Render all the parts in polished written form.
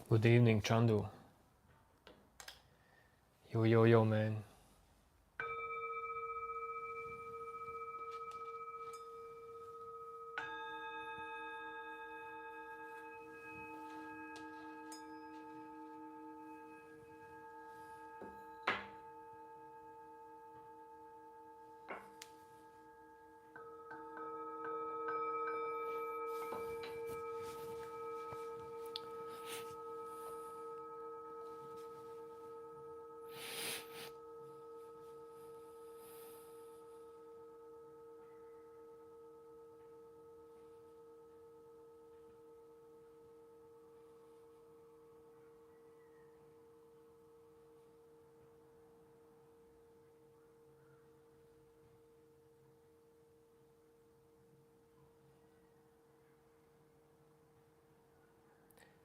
Good evening, Chandu. Yo, man.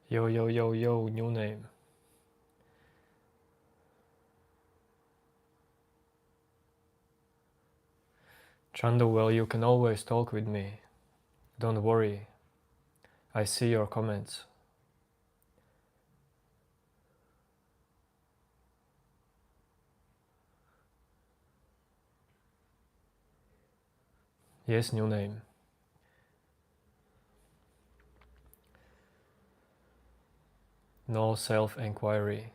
Yo, new name. Chandu, well, you can always talk with me. Don't worry. I see your comments. Yes, new name. No self-enquiry.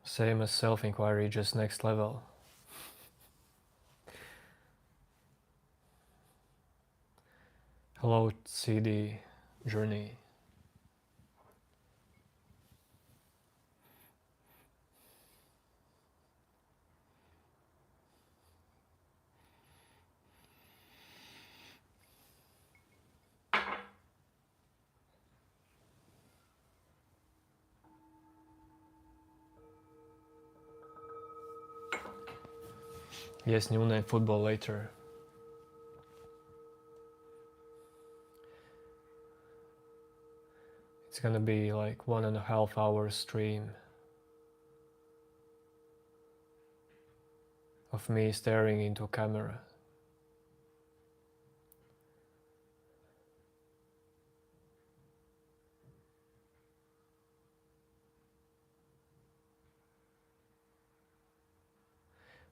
Same as self-enquiry, just next level. Hello, CD Journey. Yes, new name, football later. It's gonna be like 1.5 hour stream of me staring into a camera.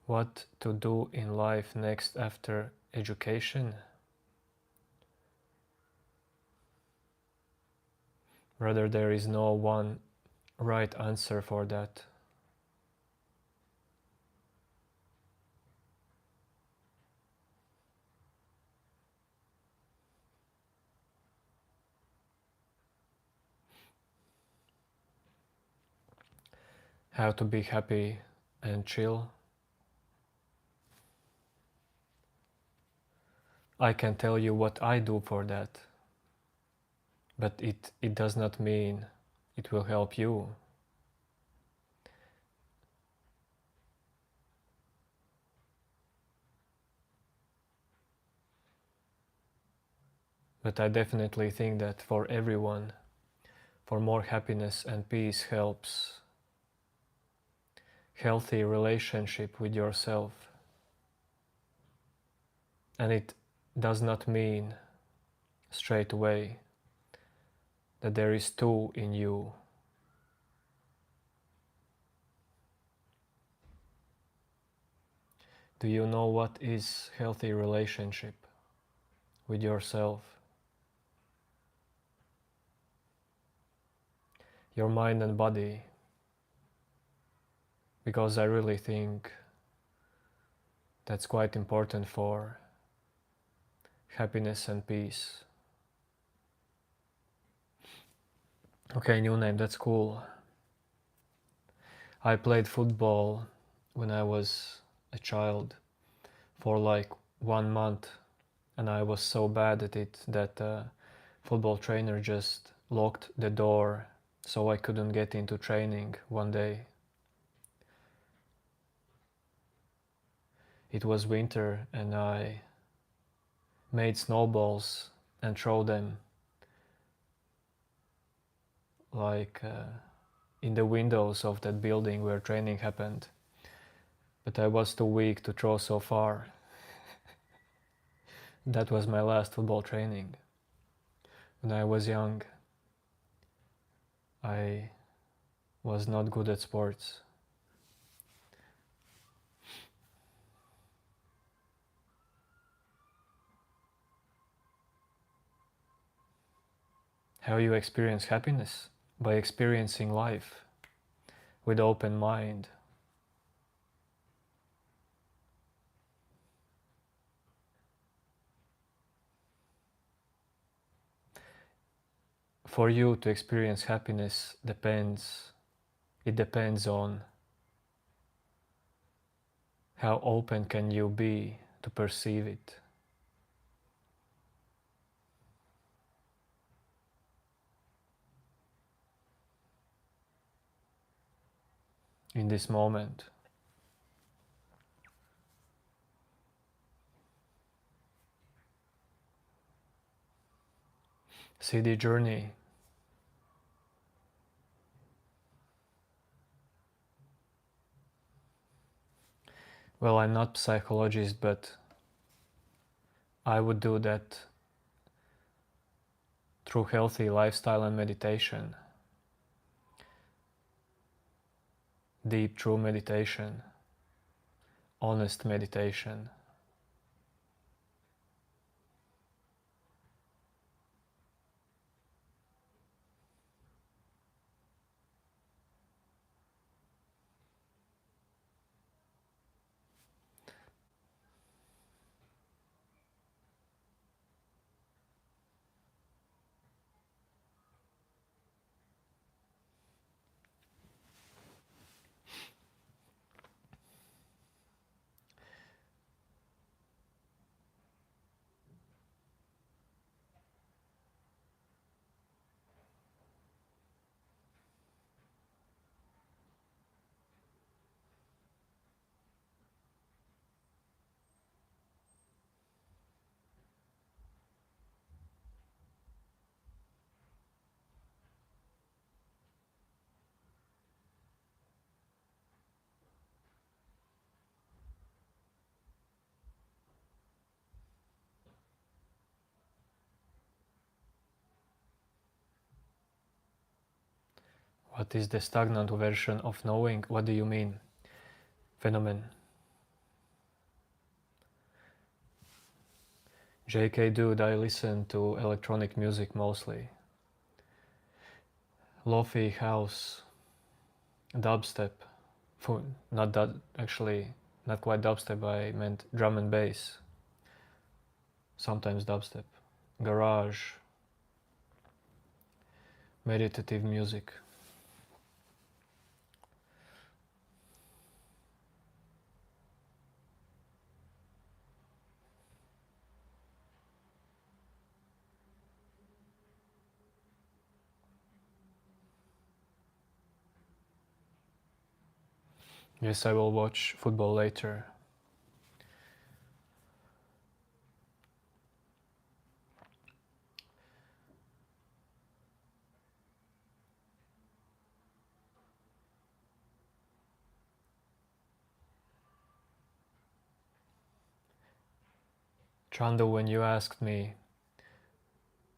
What to do in life next after education? Rather, there is no one right answer for that. How to be happy and chill? I can tell you what I do for that, but it does not mean it will help you. But I definitely think that for everyone, for more happiness and peace helps healthy relationship with yourself. And it does not mean straight away that there is two in you. Do you know what is healthy relationship with yourself? Your mind and body. Because I really think that's quite important for happiness and peace. Okay, new name, that's cool. I played football when I was a child for like 1 month, and I was so bad at it that football trainer just locked the door so I couldn't get into training one day. It was winter and I made snowballs and throw them like in the windows of that building where training happened. but I was too weak to throw so far. That was my last football training. When I was young, I was not good at sports. How you experience happiness? By experiencing life with open mind. For you to experience happiness it depends on how open can you be to perceive it. In this moment. See the journey. Well, I'm not a psychologist, but I would do that through healthy lifestyle and meditation. Deep, true meditation. Honest meditation. What is the stagnant version of knowing? What do you mean? Phenomenon. JK dude, I listen to electronic music mostly. Lofi, house, dubstep. Not that, actually, not quite dubstep, I meant drum and bass. Sometimes dubstep. Garage. Meditative music. Yes, I will watch football later. Chandu, when you asked me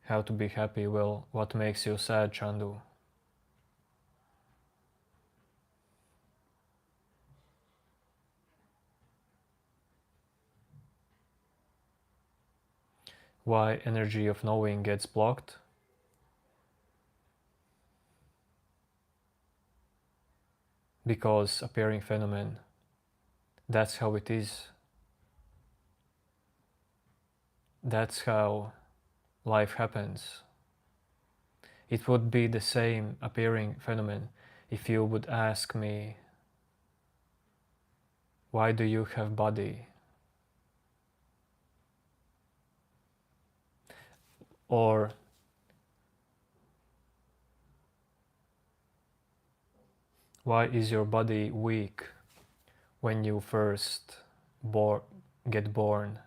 how to be happy, well, what makes you sad, Chandu? Why energy of knowing gets blocked? Because appearing phenomenon. That's how it is. That's how life happens. It would be the same appearing phenomenon if you would ask me, why do you have body? Or why is your body weak when you first get born?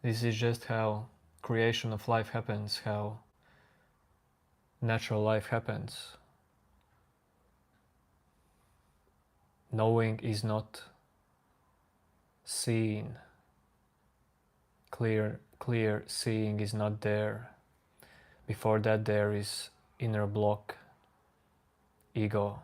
This is just how creation of life happens, how natural life happens. Knowing is not seen. Clear seeing is not there. Before that there is inner block, ego.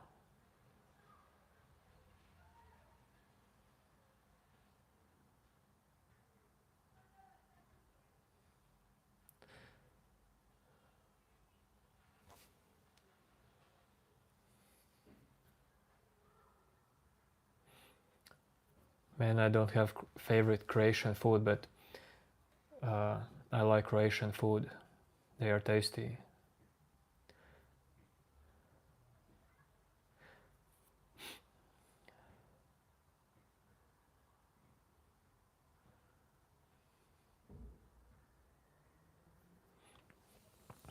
Man, I don't have favorite Croatian food, but I like Croatian food. They are tasty.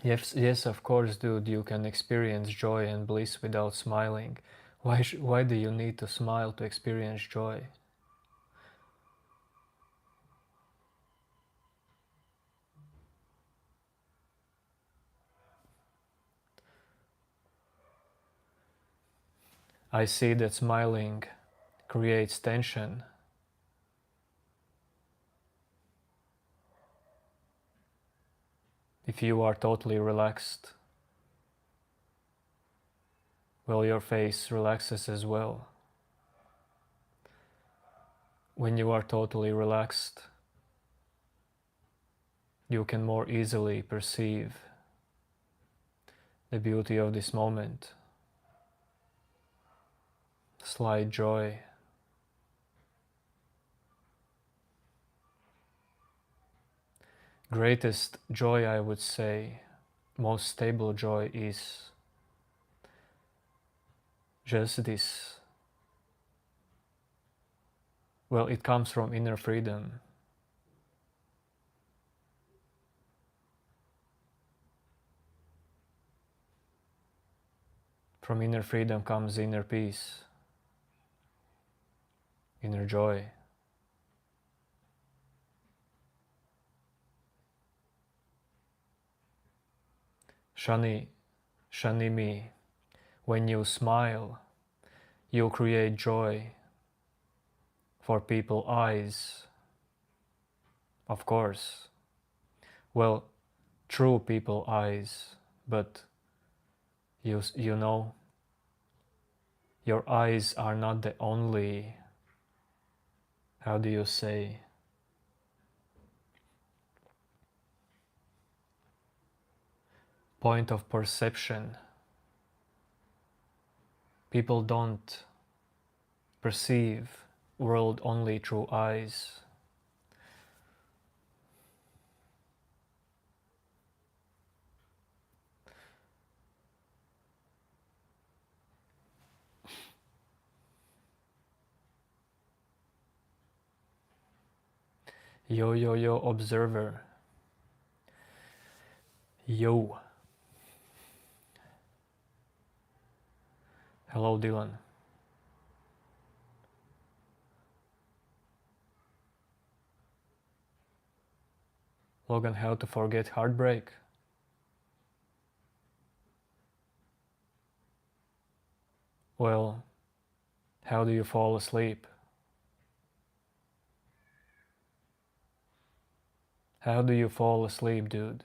Yes, of course, dude, you can experience joy and bliss without smiling. Why do you need to smile to experience joy? I see that smiling creates tension. If you are totally relaxed, well, your face relaxes as well. When you are totally relaxed, you can more easily perceive the beauty of this moment, slight joy. Greatest joy, I would say, most stable joy is just this. Well, it comes from inner freedom. From inner freedom comes inner peace, inner joy. Shani me, when you smile, you create joy for people's eyes, of course. Well, true people eyes, but you know, your eyes are not the only, how do you say, point of perception. People don't perceive world only through eyes. Yo, observer. Yo. Hello, Dylan. Logan, how to forget heartbreak? Well, how do you fall asleep? How do you fall asleep, dude?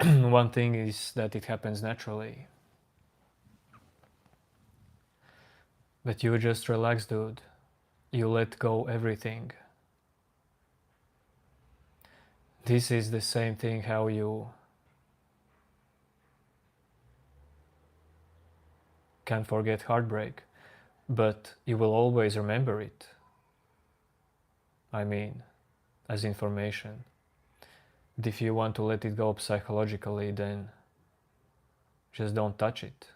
One thing is that it happens naturally. But you just relax, dude. You let go everything. This is the same thing how you can forget heartbreak, but you will always remember it. I mean, as information. But if you want to let it go psychologically, then just don't touch it.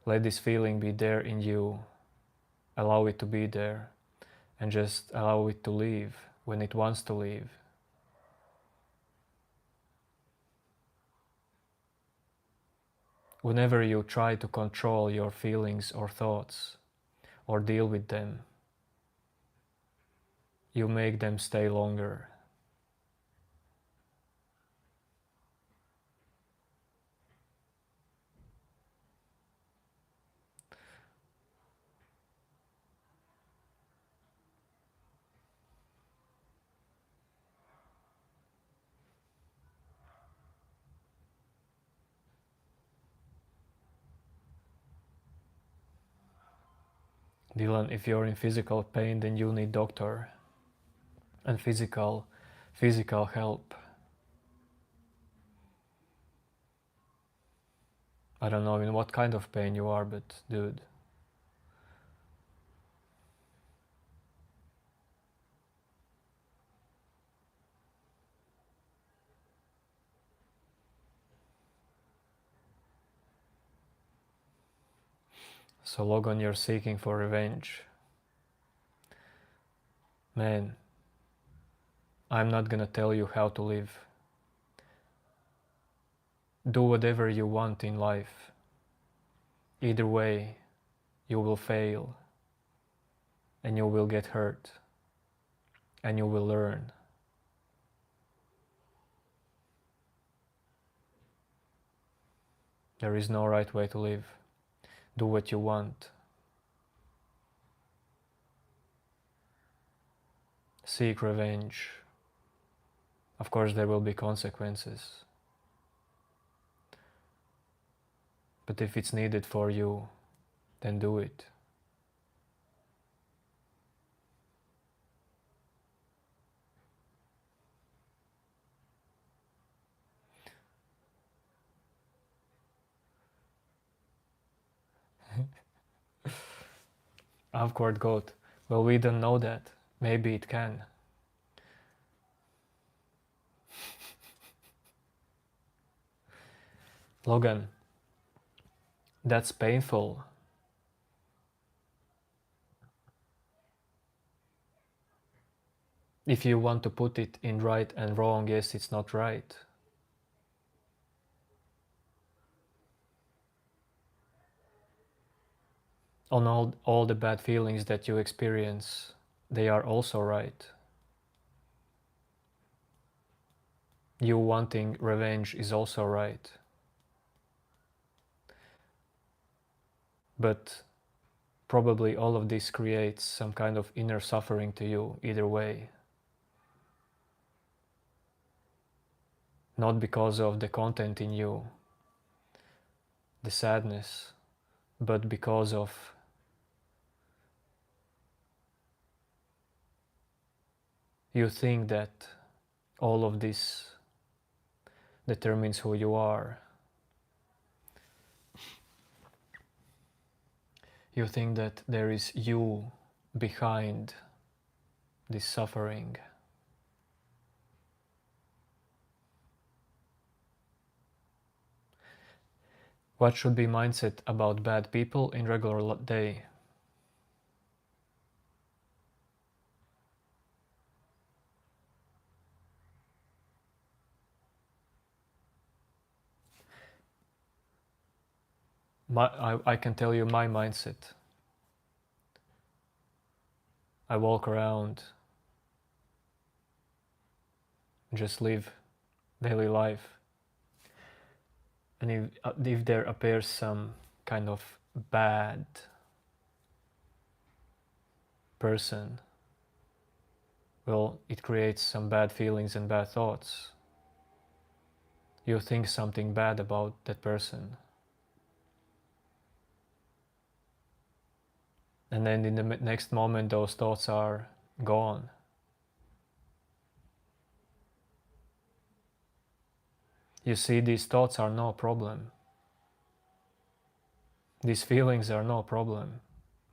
Let this feeling be there in you, allow it to be there, and just allow it to leave when it wants to leave. Whenever you try to control your feelings or thoughts, or deal with them, you make them stay longer. Dylan, if you're in physical pain, then you need doctor and physical help. I don't know in what kind of pain you are, but dude. So Logan, you're seeking for revenge. Man, I'm not gonna tell you how to live. Do whatever you want in life. Either way, you will fail, and you will get hurt, and you will learn. There is no right way to live. Do what you want. Seek revenge. Of course, there will be consequences. But if it's needed for you, then do it. Avcord goat. Well, we don't know that. Maybe it can. Logan, that's painful. If you want to put it in right and wrong, yes, it's not right. On all the bad feelings that you experience, they are also right. You wanting revenge is also right. But probably all of this creates some kind of inner suffering to you either way. Not because of the content in you, the sadness, but because of you think that all of this determines who you are. You think that there is you behind this suffering. What should be mindset about bad people in regular day? I can tell you my mindset. I walk around, just live daily life. And if there appears some kind of bad person, well, it creates some bad feelings and bad thoughts. You think something bad about that person. And then in the next moment, those thoughts are gone. You see, these thoughts are no problem. These feelings are no problem.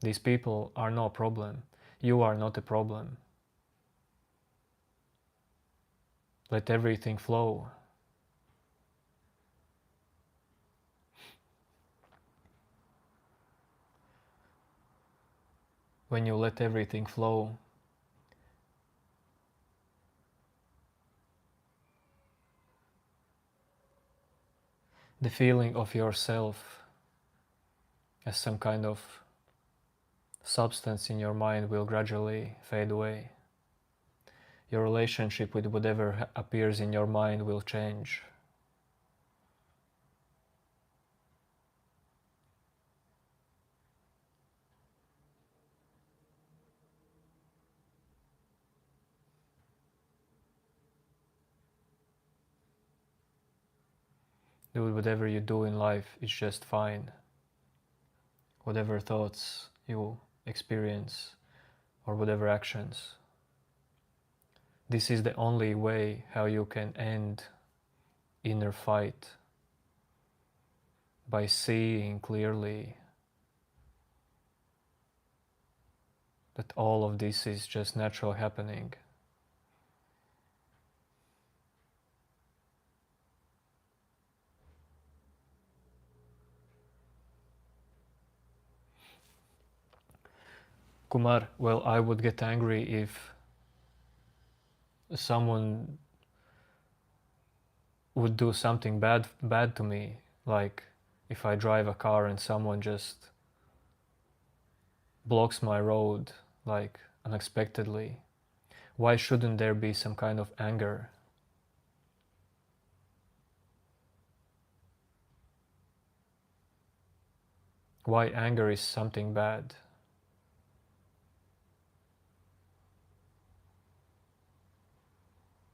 These people are no problem. You are not a problem. Let everything flow. When you let everything flow, the feeling of yourself as some kind of substance in your mind will gradually fade away. your relationship with whatever appears in your mind will change. Dude, whatever you do in life is just fine. Whatever thoughts you experience or whatever actions. This is the only way how you can end inner fight, by seeing clearly that all of this is just natural happening. Kumar, well, I would get angry if someone would do something bad to me, like if I drive a car and someone just blocks my road like unexpectedly. Why shouldn't there be some kind of anger? Why anger is something bad?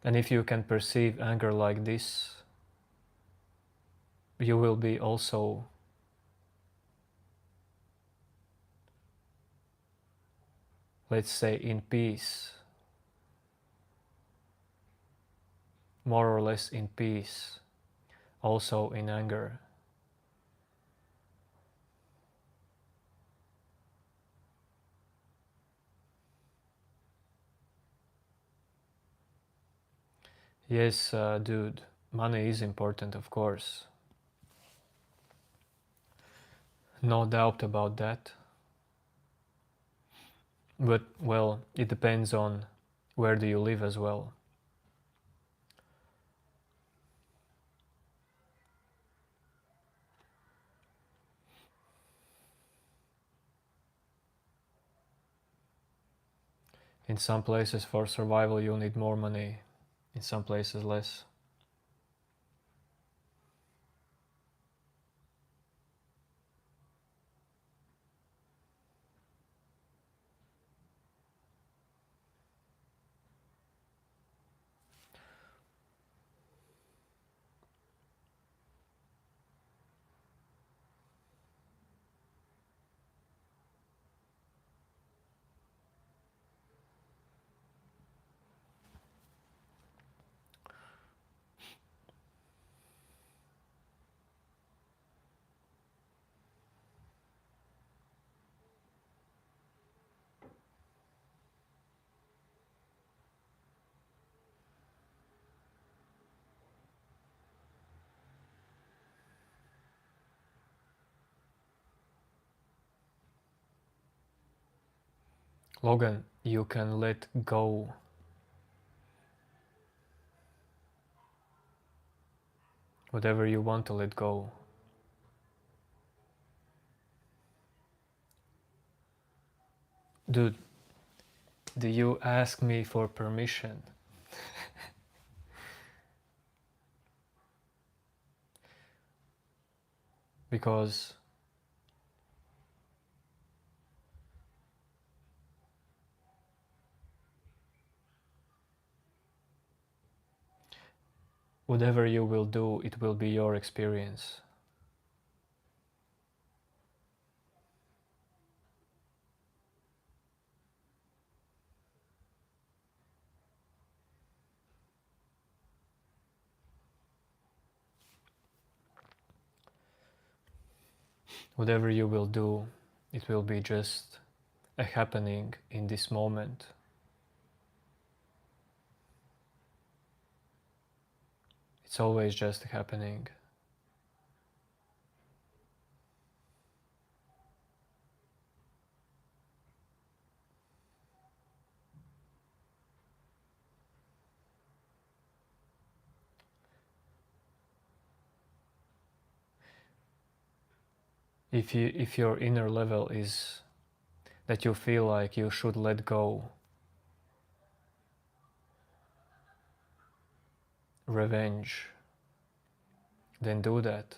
And if you can perceive anger like this, you will be also let's say in peace, more or less in peace, also in anger. Yes, dude, money is important, of course. No doubt about that. But, well, it depends on where do you live as well. In some places for survival you need more money, in some places less. Logan, you can let go. Whatever you want to let go. Dude, do you ask me for permission? Because whatever you will do, it will be your experience. Whatever you will do, it will be just a happening in this moment. It's always just happening. If your inner level is that you feel like you should let go, revenge, then do that.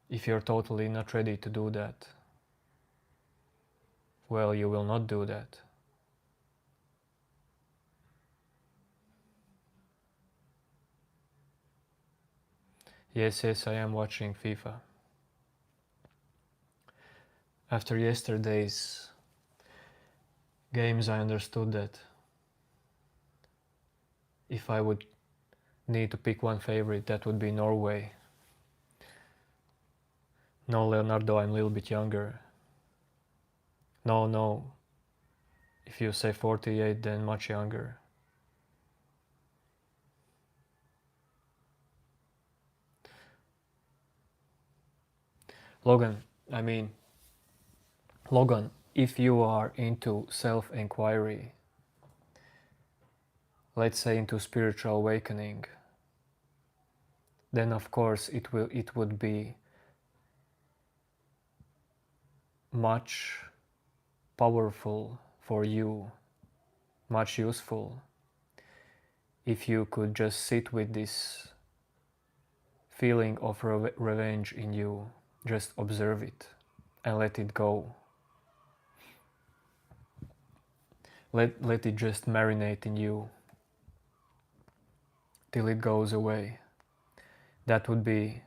If you're totally not ready to do that, well, you will not do that. Yes, I am watching FIFA. After yesterday's games, I understood that if I would need to pick one favorite, that would be Norway. No, Leonardo, I'm a little bit younger. No, if you say 48, then much younger. Logan, if you are into self-enquiry, let's say into spiritual awakening, then of course it would be much powerful for you, much useful, if you could just sit with this feeling of revenge in you, just observe it and let it go. Let it just marinate in you till it goes away. That would be,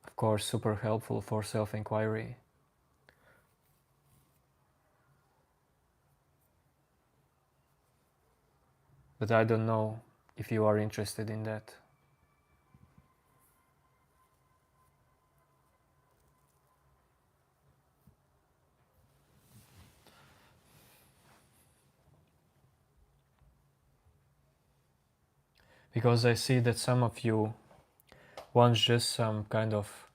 of course, super helpful for self-inquiry. But I don't know if you are interested in that. Because I see that some of you want just some kind of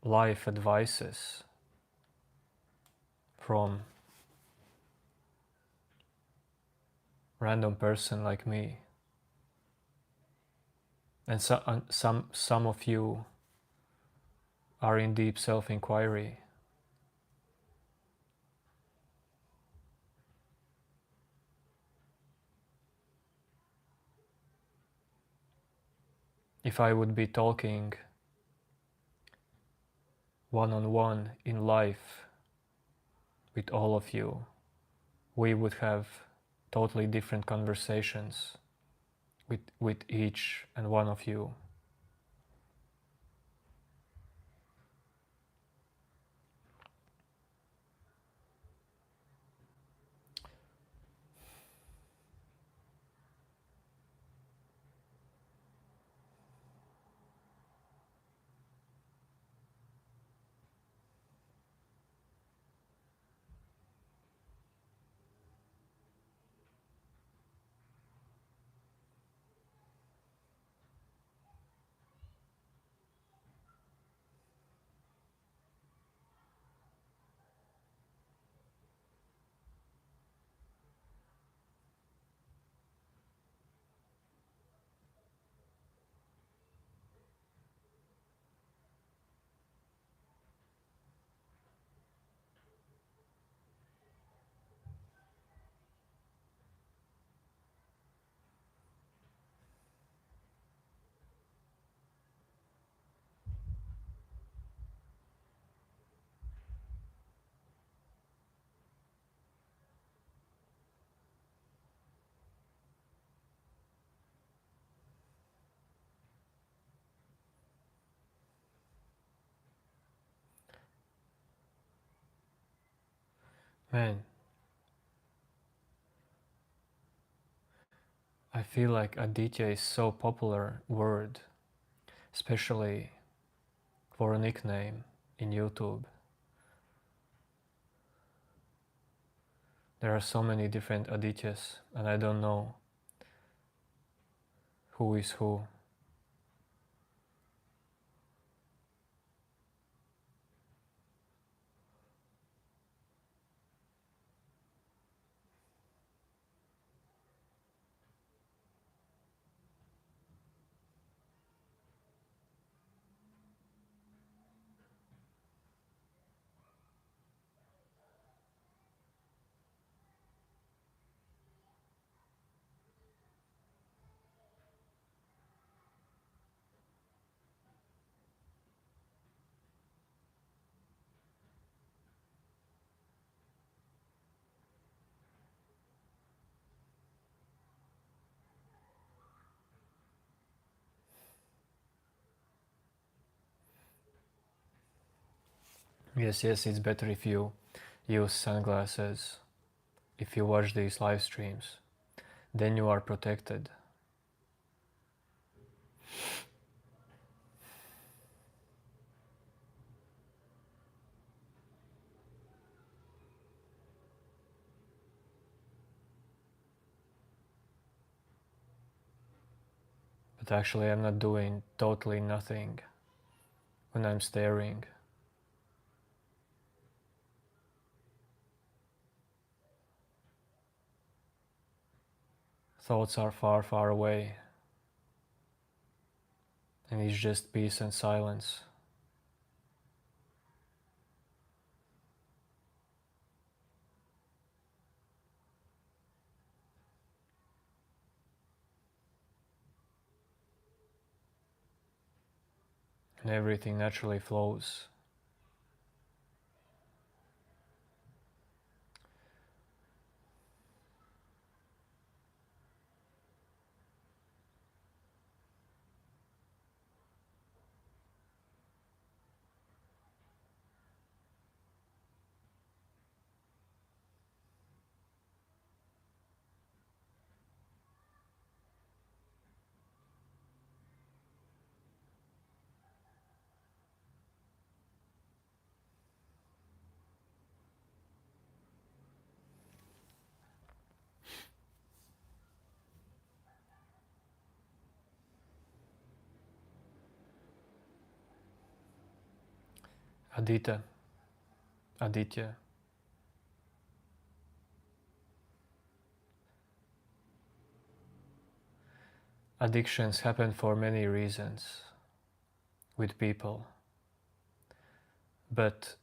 life advices from random person like me. And some of you are in deep self-inquiry. If I would be talking one-on-one in life with all of you, we would have totally different conversations with each and one of you. Man, I feel like Aditya is so popular word, especially for a nickname in YouTube. There are so many different Adityas, and I don't know who is who. Yes, yes, it's better if you use sunglasses, if you watch these live streams, then you are protected. But actually I'm not doing totally nothing when I'm staring. Thoughts are far, far away, and it's just peace and silence. And everything naturally flows. Aditya, Aditya, addictions happen for many reasons with people, but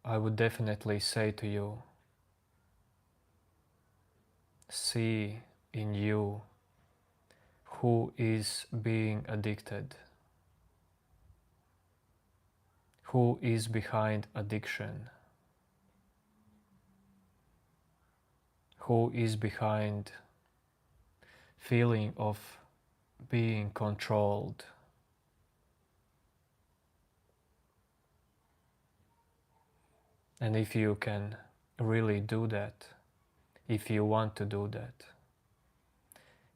I would definitely say to you, see in you who is being addicted, who is behind addiction, who is behind feeling of being controlled. And if you can really do that, if you want to do that,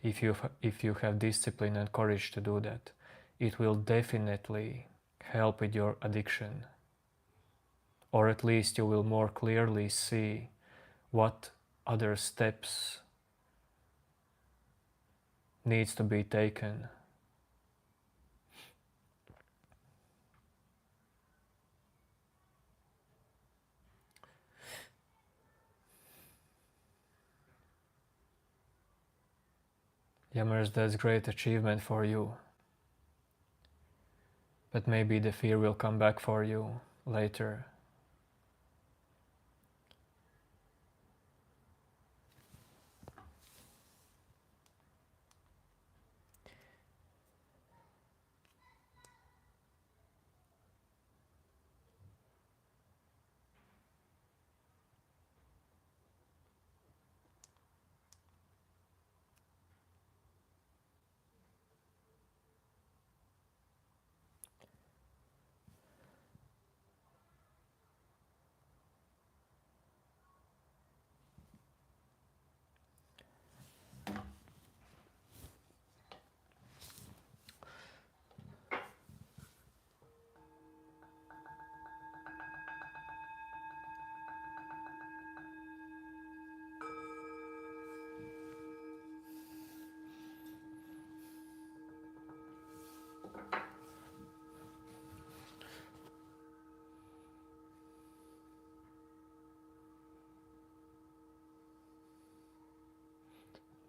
if you have discipline and courage to do that, it will definitely help with your addiction. Or at least you will more clearly see what other steps needs to be taken. Yammers, that's great achievement for you. But maybe the fear will come back for you later.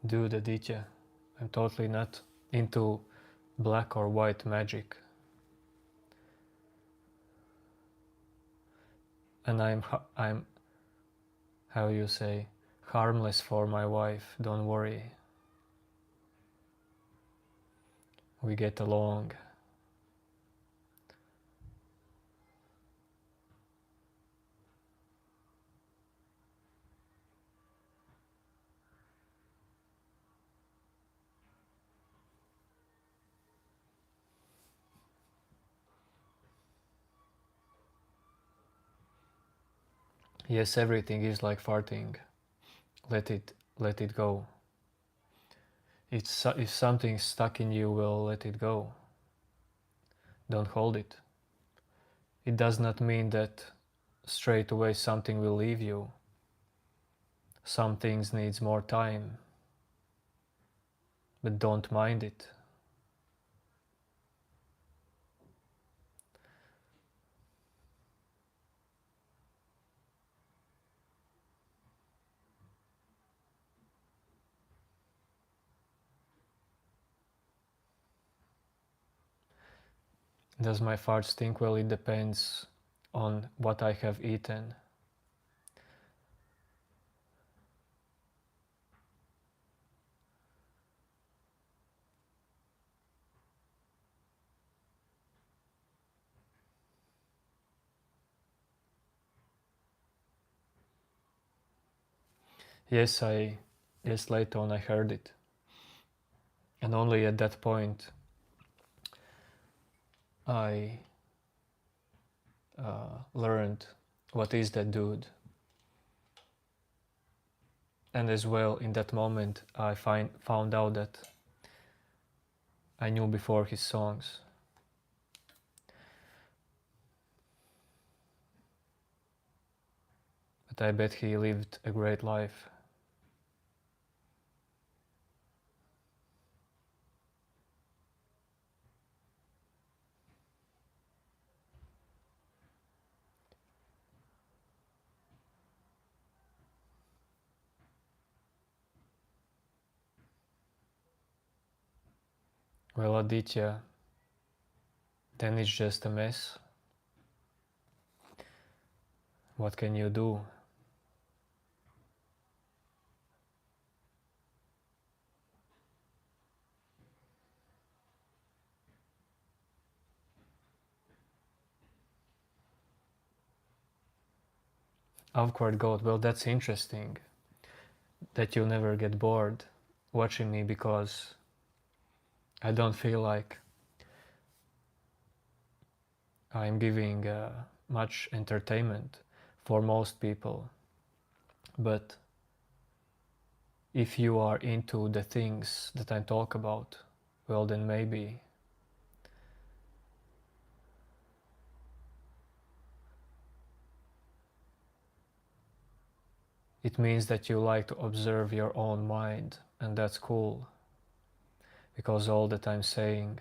Dude, Aditya, I'm totally not into black or white magic. And I'm, how you say, harmless for my wife, don't worry. We get along. Yes, everything is like farting. Let it go. If something's stuck in you, well, let it go. Don't hold it. It does not mean that straight away something will leave you. Some things needs more time, but don't mind it. Does my fart stink? Well, it depends on what I have eaten. Yes, later on I heard it. And only at that point I learned what is that dude. And as well, in that moment, I found out that I knew before his songs. But I bet he lived a great life. Well, Aditya, then it's just a mess. What can you do? Awkward goat, well, that's interesting that you never get bored watching me, because I don't feel like I'm giving much entertainment for most people. But if you are into the things that I talk about, well, then maybe it means that you like to observe your own mind, and that's cool, because all that I'm saying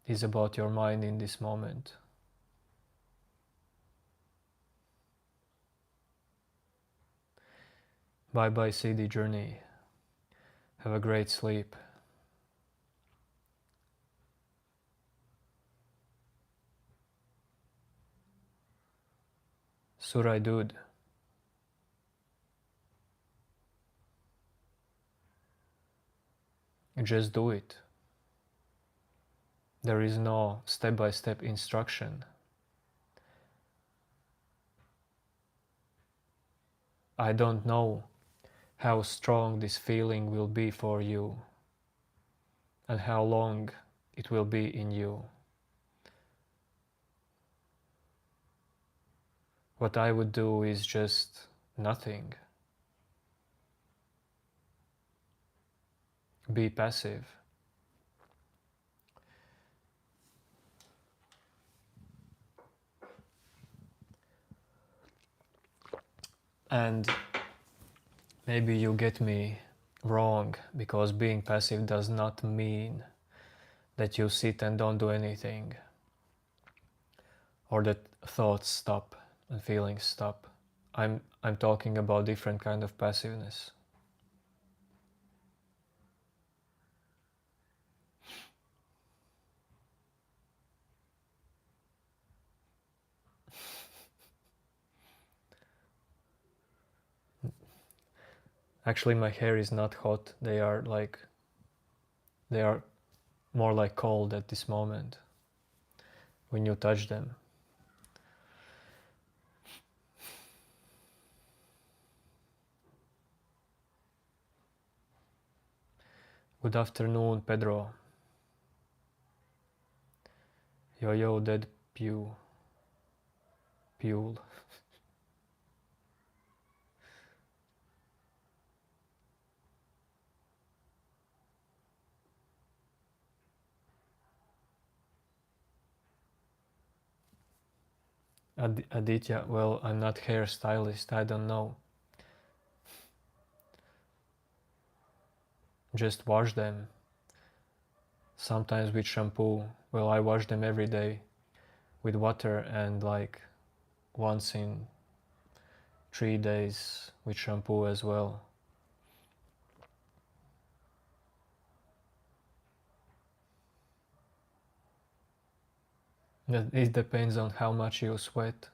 is about your mind in this moment. Bye bye, CD Journey. Have a great sleep. Surai dude. Just do it. There is no step-by-step instruction. I don't know how strong this feeling will be for you and how long it will be in you. What I would do is just nothing. Be passive. And maybe you get me wrong, because being passive does not mean that you sit and don't do anything, or that thoughts stop and feelings stop. I'm talking about different kind of passiveness. Actually, my hair is not hot. They are more like cold at this moment when you touch them. Good afternoon, Pedro. Yo, Dead Pew. Pule. Aditya, well, I'm not hairstylist, I don't know. Just wash them. Sometimes with shampoo. Well, I wash them every day with water and like once in 3 days with shampoo as well. It depends on how much you sweat.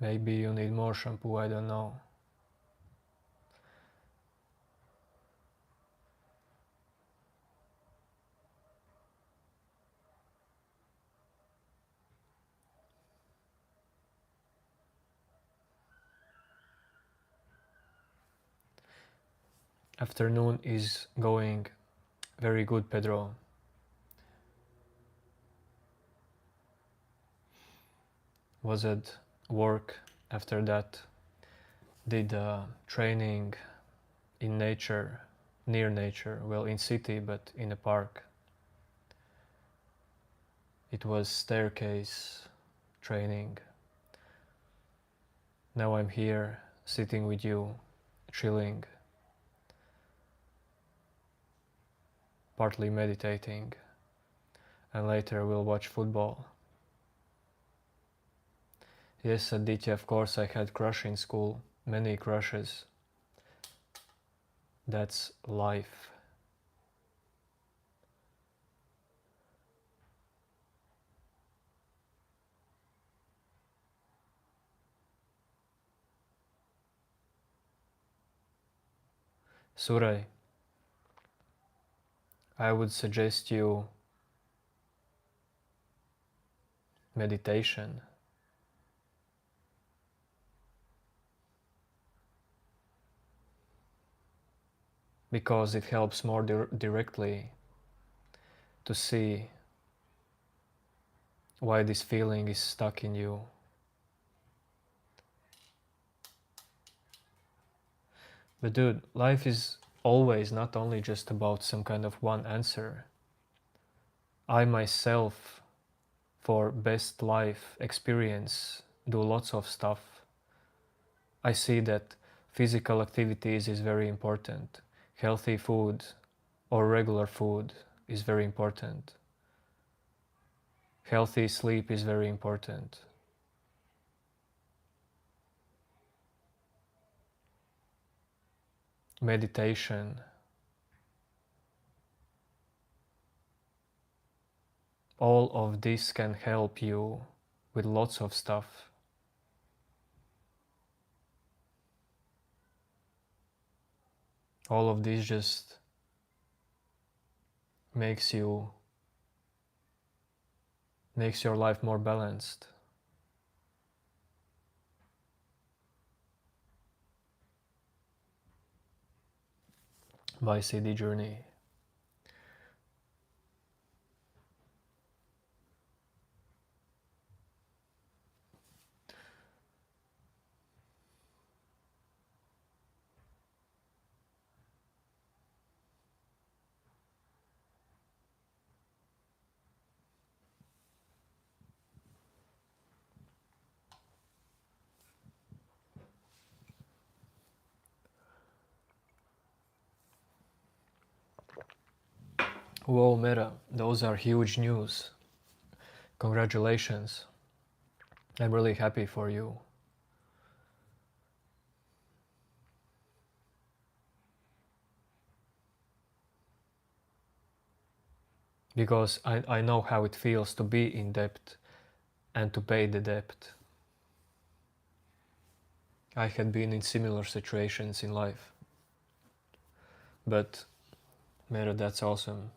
Maybe you need more shampoo, I don't know. Afternoon is going very good, Pedro. Was at work after that, did training in nature, near nature, well in city but in a park. It was staircase training. Now I'm here sitting with you, chilling, partly meditating, and later we'll watch football. Yes, Aditya, of course I had crush in school, many crushes. That's life. Surai, I would suggest you meditation. Because it helps more directly to see why this feeling is stuck in you. But dude, life is always not only just about some kind of one answer. I myself, for best life experience, do lots of stuff. I see that physical activities is very important. Healthy food or regular food is very important. Healthy sleep is very important. Meditation. All of this can help you with lots of stuff. All of this just makes your life more balanced. By CD Journey. Whoa, Meta, those are huge news. Congratulations. I'm really happy for you. Because I know how it feels to be in debt and to pay the debt. I had been in similar situations in life. But, Meta, that's awesome.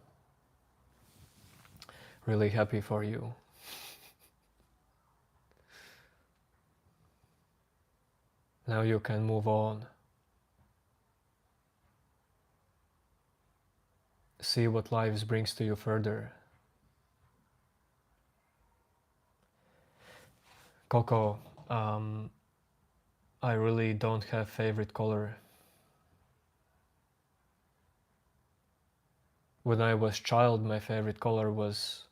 Really happy for you. Now you can move on. See what life brings to you further. Coco, I really don't have favorite color. When I was child, my favorite color was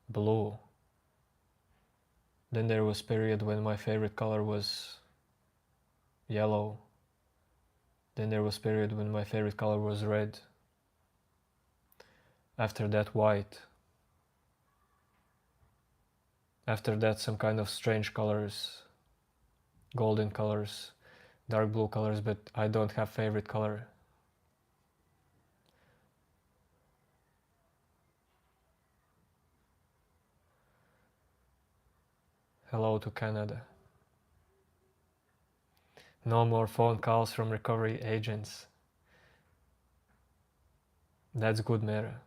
blue. Then there was period when my favorite color was yellow. Then there was period when my favorite color was red. After that, white. After that, some kind of strange colors, golden colors, dark blue colors, but I don't have favorite color. Hello to Canada. No more phone calls from recovery agents. That's good, Mera.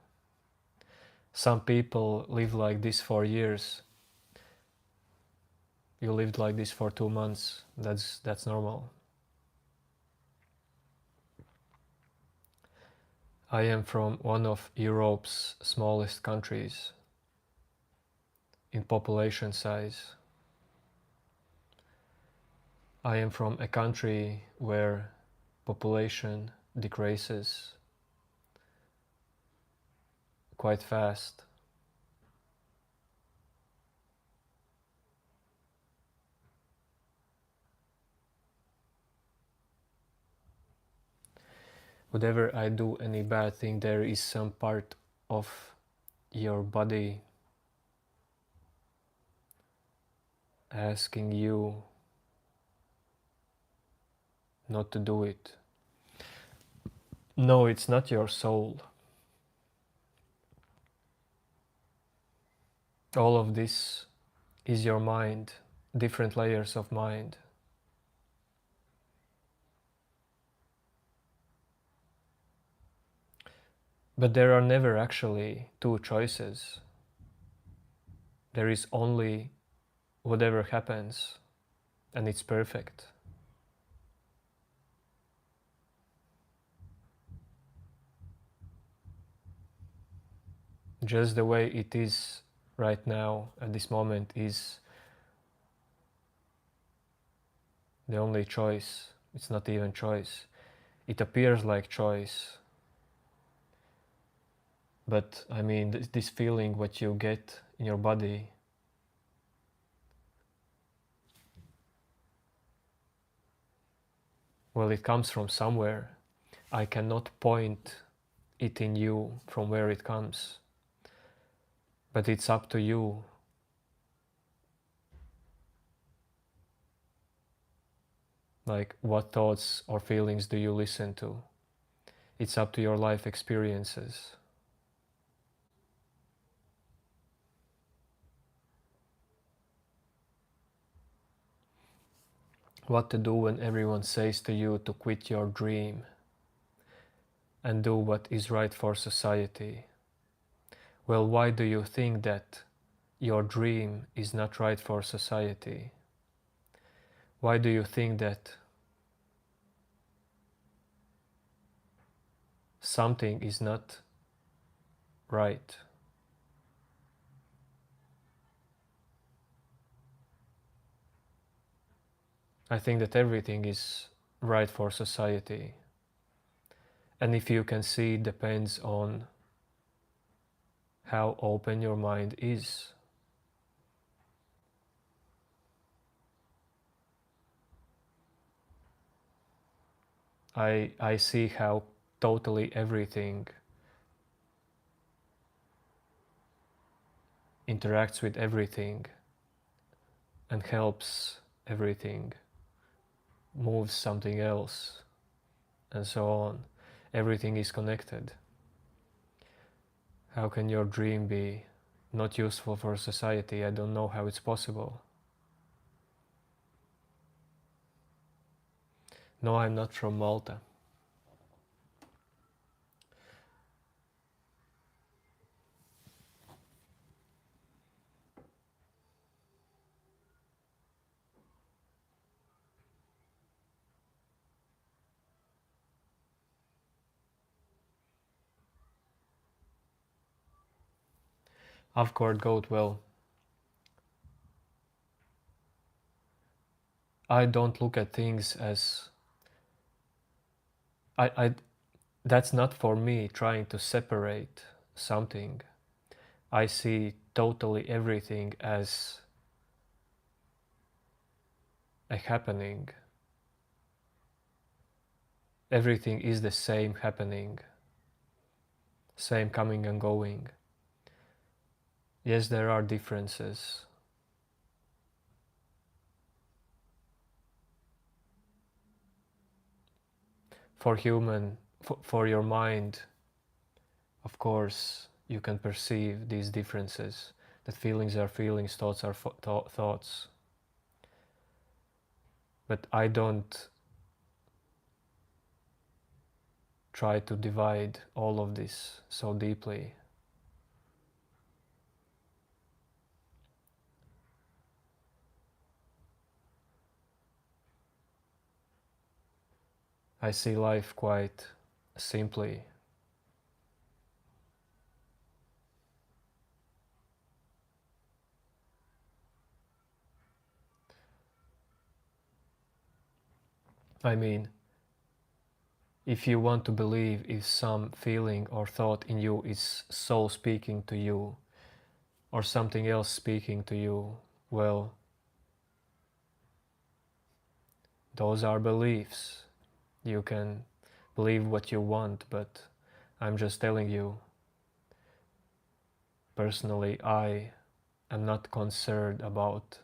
Some people live like this for years. You lived like this for 2 months. That's normal. I am from one of Europe's smallest countries in population size. I am from a country where population decreases quite fast. Whenever I do any bad thing, there is some part of your body asking you not to do it. No, it's not your soul. All of this is your mind, different layers of mind. But there are never actually two choices. There is only whatever happens, and it's perfect. Just the way it is right now, at this moment, is the only choice. It's not even choice. It appears like choice. But I mean, this feeling what you get in your body, well, it comes from somewhere. I cannot point it in you from where it comes. But it's up to you. Like, what thoughts or feelings do you listen to? It's up to your life experiences. What to do when everyone says to you to quit your dream and do what is right for society. Well, why do you think that your dream is not right for society? Why do you think that something is not right? I think that everything is right for society. And if you can see, it depends on how open your mind is. I see how totally everything interacts with everything and helps everything, moves something else, and so on. Everything is connected. How can your dream be not useful for society? I don't know how it's possible. No, I'm not from Malta. Of course, goat well. I don't look at things as I that's not for me trying to separate something. I see totally everything as a happening. Everything is the same happening, same coming and going. Yes, there are differences. For your mind, of course, you can perceive these differences, that feelings are feelings, thoughts are thoughts. But I don't try to divide all of this so deeply. I see life quite simply. I mean, if you want to believe if some feeling or thought in you is soul speaking to you or something else speaking to you, well, those are beliefs. You can believe what you want, but I'm just telling you, personally, I am not concerned about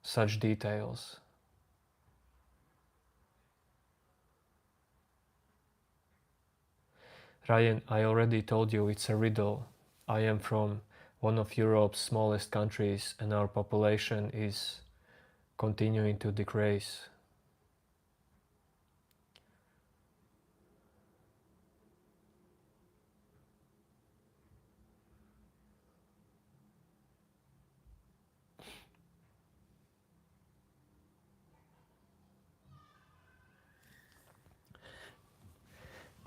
such details. Ryan, I already told you it's a riddle. I am from one of Europe's smallest countries and our population is continuing to decrease.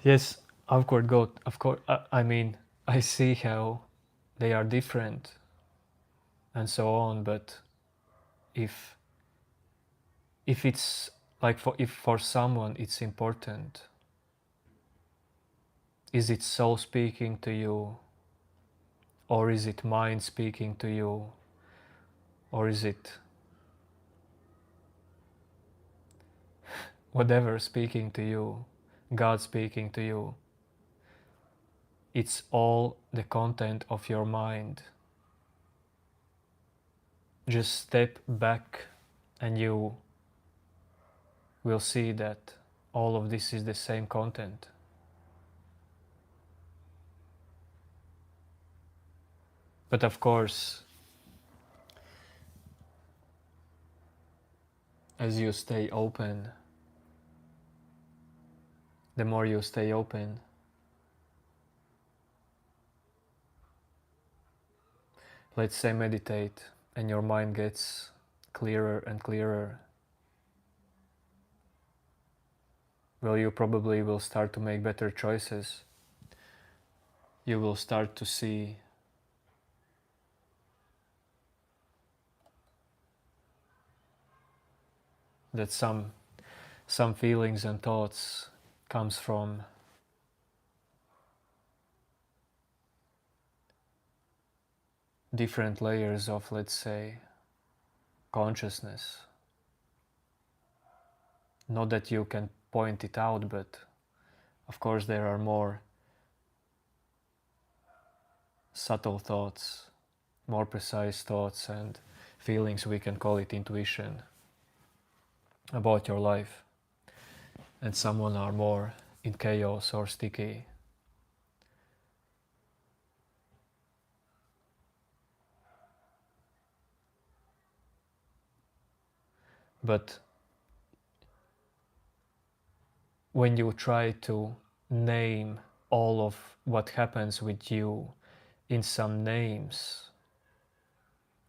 Yes, of course, God, of course, I mean, I see how they are different and so on, but if it's like if for someone it's important, is it soul speaking to you, or is it mind speaking to you, or is it whatever speaking to you, God speaking to you? It's all the content of your mind. Just step back and you will see that all of this is the same content. But of course, as you stay open, the more you stay open, let's say meditate, and your mind gets clearer and clearer, well, you probably will start to make better choices. You will start to see that some feelings and thoughts comes from different layers of, let's say, consciousness. Not that you can point it out, but of course there are more subtle thoughts, more precise thoughts and feelings, we can call it intuition, about your life. And some are more in chaos or sticky. But when you try to name all of what happens with you in some names,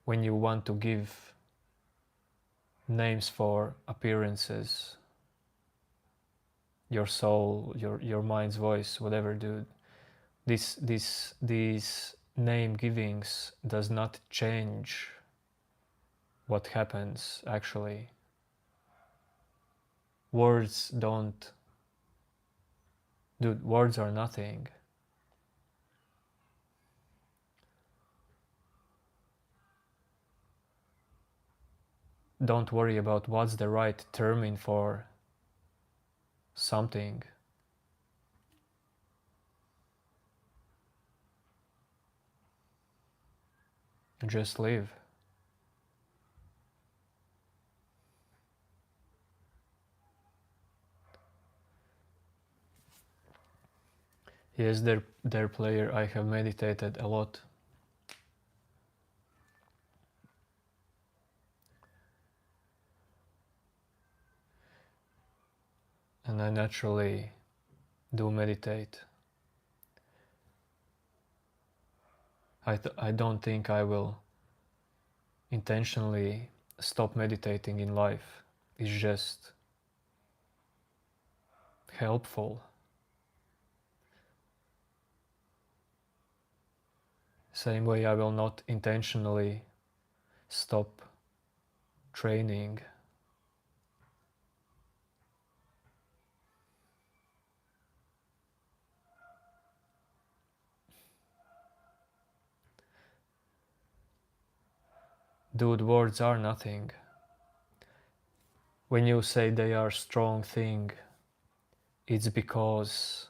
when you want to give names for appearances, your soul, your mind's voice, whatever, dude, These name givings does not change what happens actually. Words don't, dude, words are nothing. Don't worry about what's the right term for something. Just live. Yes, their player, I have meditated a lot. And I naturally do meditate. I don't think I will intentionally stop meditating in life. It's just helpful. Same way I will not intentionally stop training. Dude, words are nothing. When you say they are strong thing, it's because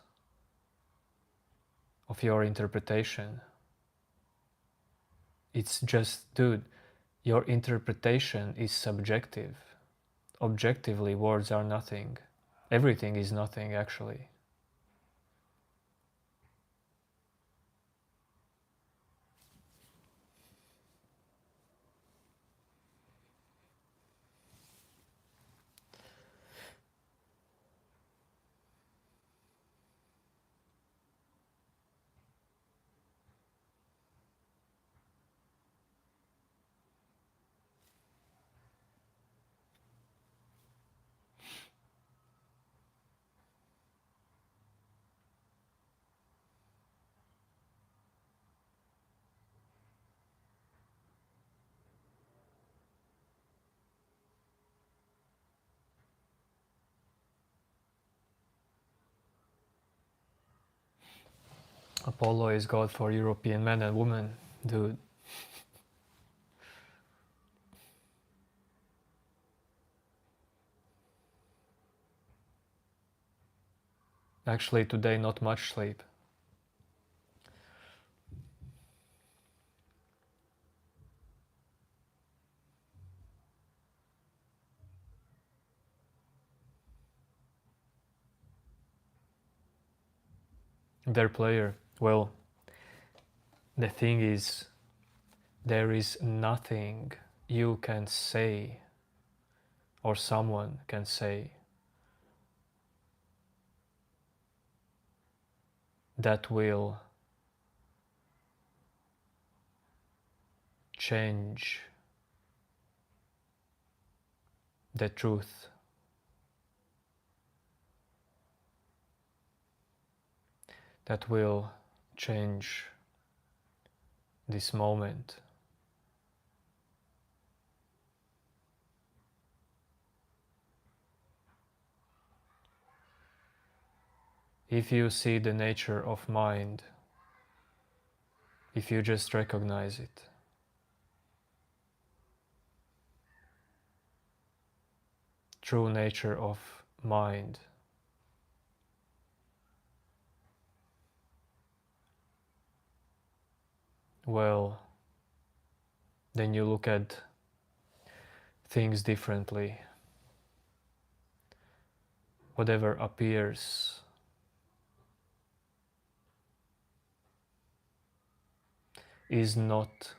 of your interpretation. It's just, dude, your interpretation is subjective. Objectively, words are nothing. Everything is nothing, actually. Apollo is God for European men and women, dude. Actually, today not much sleep. Their player, well, the thing is, there is nothing you can say or someone can say that will change the truth. That will change this moment. If you see the nature of mind, if you just recognize it, true nature of mind, well, then you look at things differently. Whatever appears is not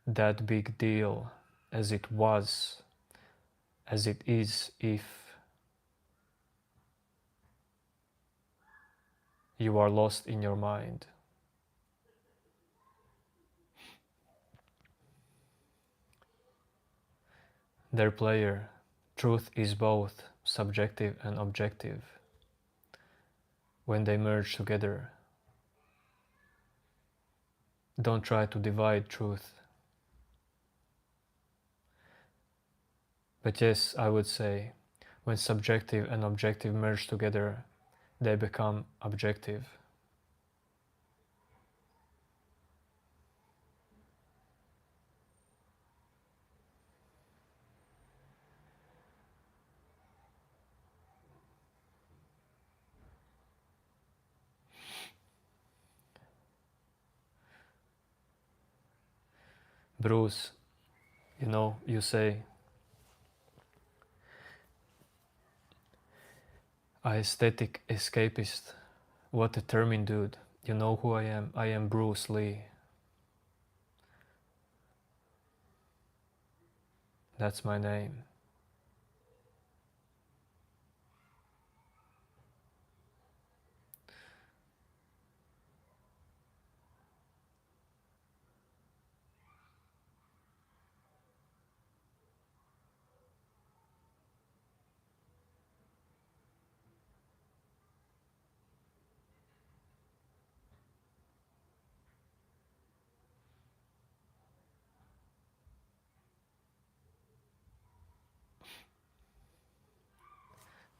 that big deal as it was, as it is if you are lost in your mind. Their player, truth is both subjective and objective. when they merge together. Don't try to divide truth. But yes, I would say, when subjective and objective merge together, they become objective. Bruce, you say, aesthetic escapist. What a terming dude. You know who I am? I am Bruce Lee. That's my name.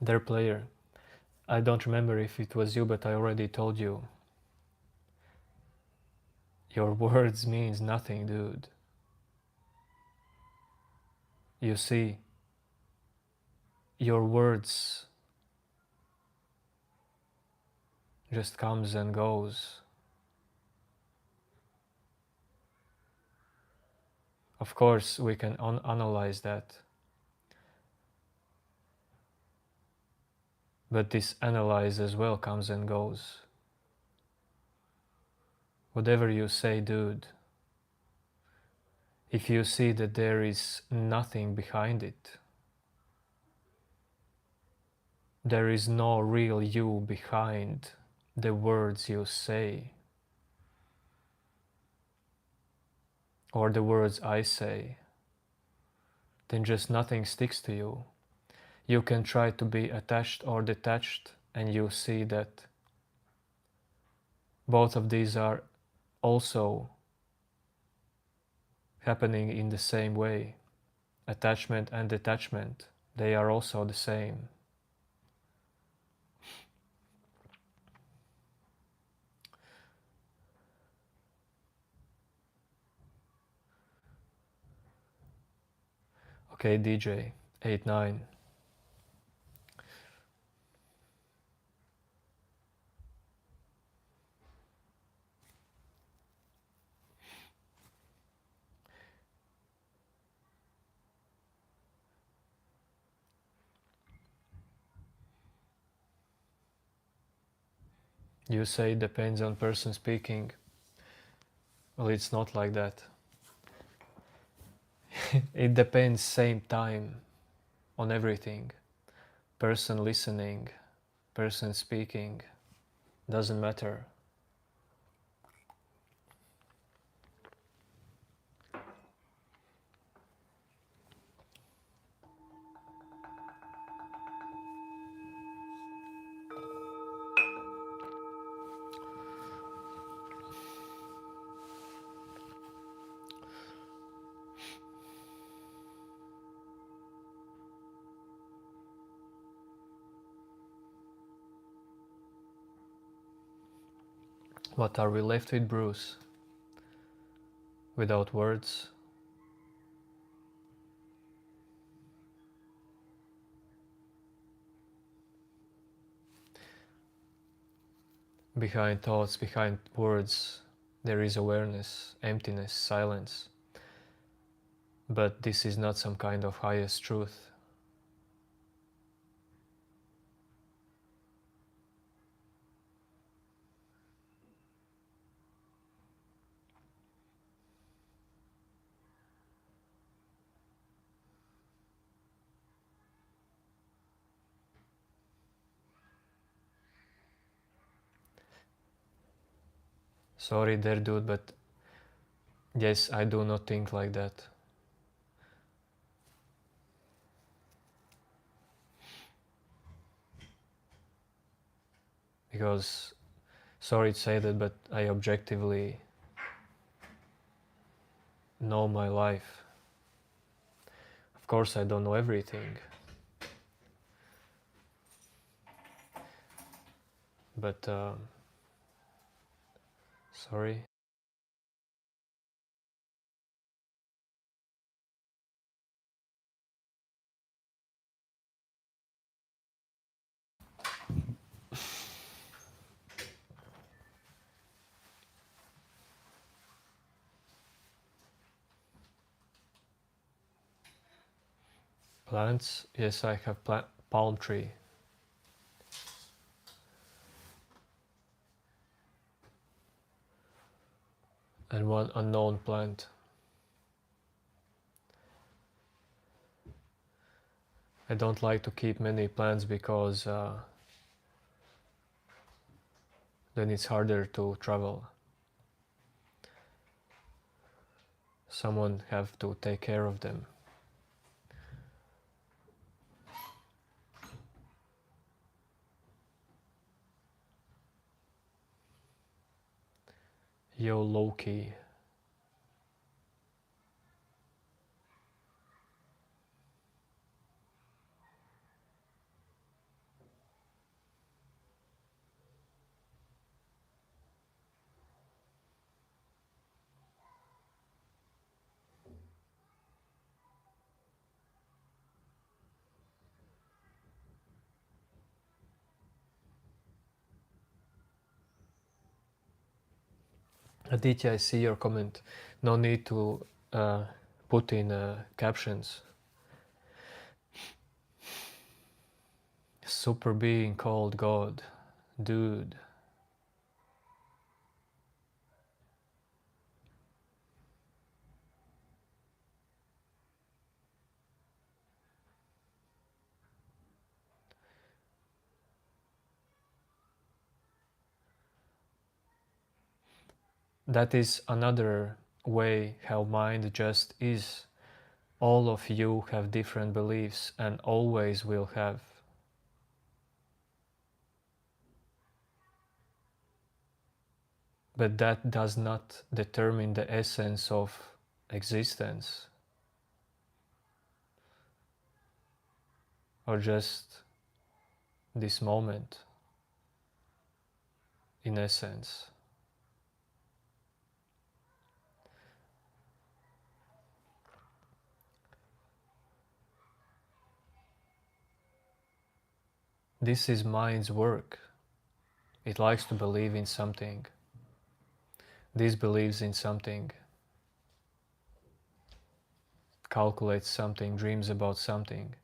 Their player. I don't remember if it was you, but I already told you. Your words means nothing, dude. You see, your words just comes and goes. Of course, we can analyze that. But this analyze as well comes and goes. Whatever you say, dude, if you see that there is nothing behind it, there is no real you behind the words you say, or the words I say, then just nothing sticks to you. You can try to be attached or detached, and you see that both of these are also happening in the same way. Attachment and detachment, they are also the same. Okay, DJ, 8-9. You say it depends on person speaking. Well, it's not like that. It depends same time on everything. Person listening, person speaking, doesn't matter. What are we left with, Bruce? Without words? Behind thoughts, behind words, there is awareness, emptiness, silence. But this is not some kind of highest truth. Sorry there, dude, but yes, I do not think like that. because, sorry to say that, but I objectively know my life. Of course, I don't know everything, but sorry. Plants? Yes, I have palm tree. And one unknown plant. I don't like to keep many plants because then it's harder to travel. Someone have to take care of them. Yo, Loki. Aditya, I see your comment. No need to put in captions. Super being called God. Dude. That is another way how mind just is. All of you have different beliefs and always will have. But that does not determine the essence of existence, or just this moment, in essence. This is mind's work. It likes to believe in something. This believes in something, calculates something, dreams about something.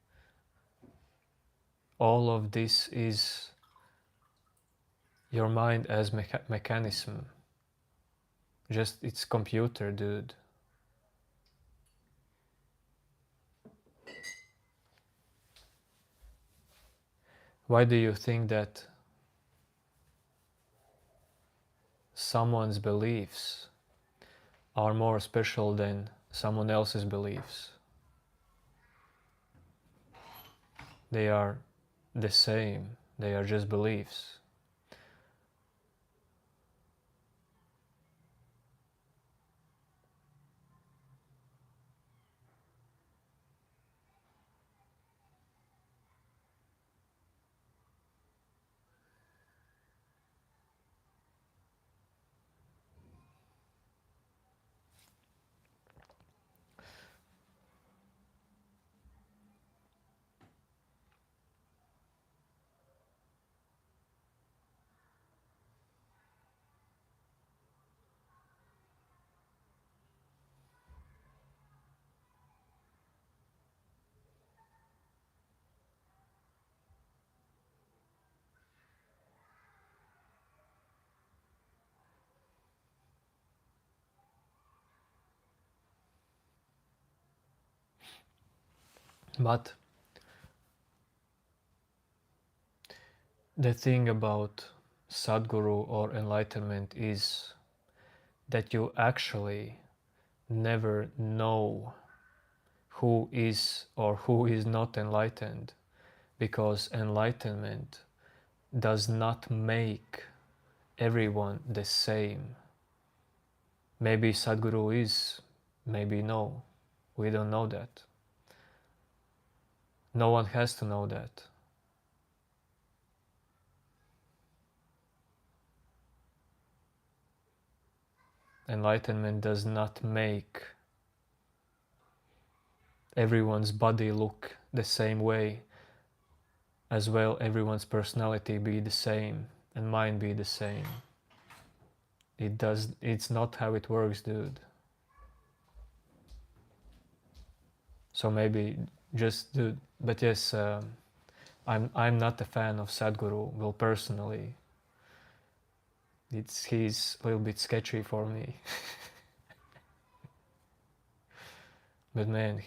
All of this is your mind as mechanism. Just it's computer, dude. Why do you think that someone's beliefs are more special than someone else's beliefs? They are the same, they are just beliefs. But the thing about Sadguru or enlightenment is that you actually never know who is or who is not enlightened, because enlightenment does not make everyone the same. Maybe Sadhguru is, maybe no. We don't know that. No one has to know that. Enlightenment does not make everyone's body look the same way, as well everyone's personality be the same and mind be the same. It's not how it works, dude. So maybe just dude, but yes, I'm not a fan of Sadhguru. Well, personally, he's a little bit sketchy for me. But man,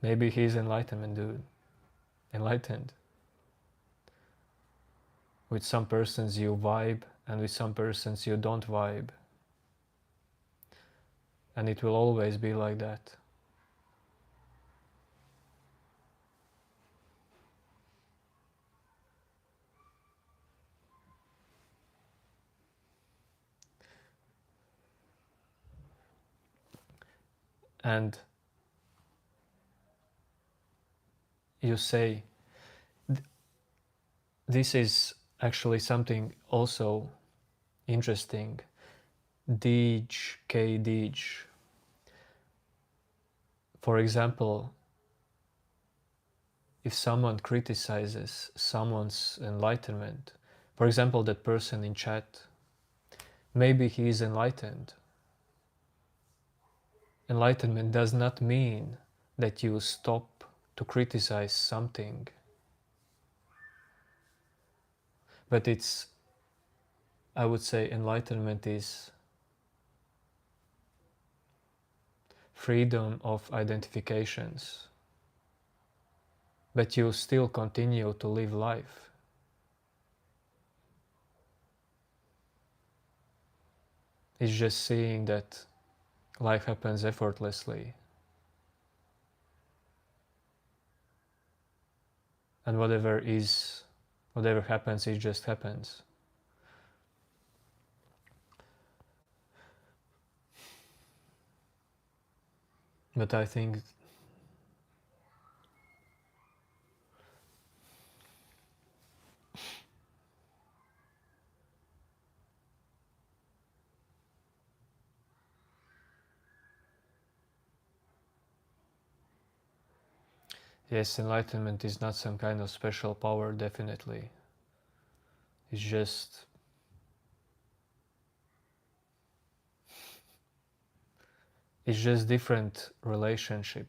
maybe he's enlightenment, dude. Enlightened. With some persons you vibe, and with some persons you don't vibe. And it will always be like that. And you say, this is actually something also interesting. Deej. For example, if someone criticizes someone's enlightenment, for example, that person in chat, maybe he is enlightened. Enlightenment does not mean that you stop to criticize something, but I would say enlightenment is freedom of identifications, but you still continue to live life. It's just seeing that life happens effortlessly, and whatever happens, it just happens. But I think yes, enlightenment is not some kind of special power, definitely. It's just different relationship.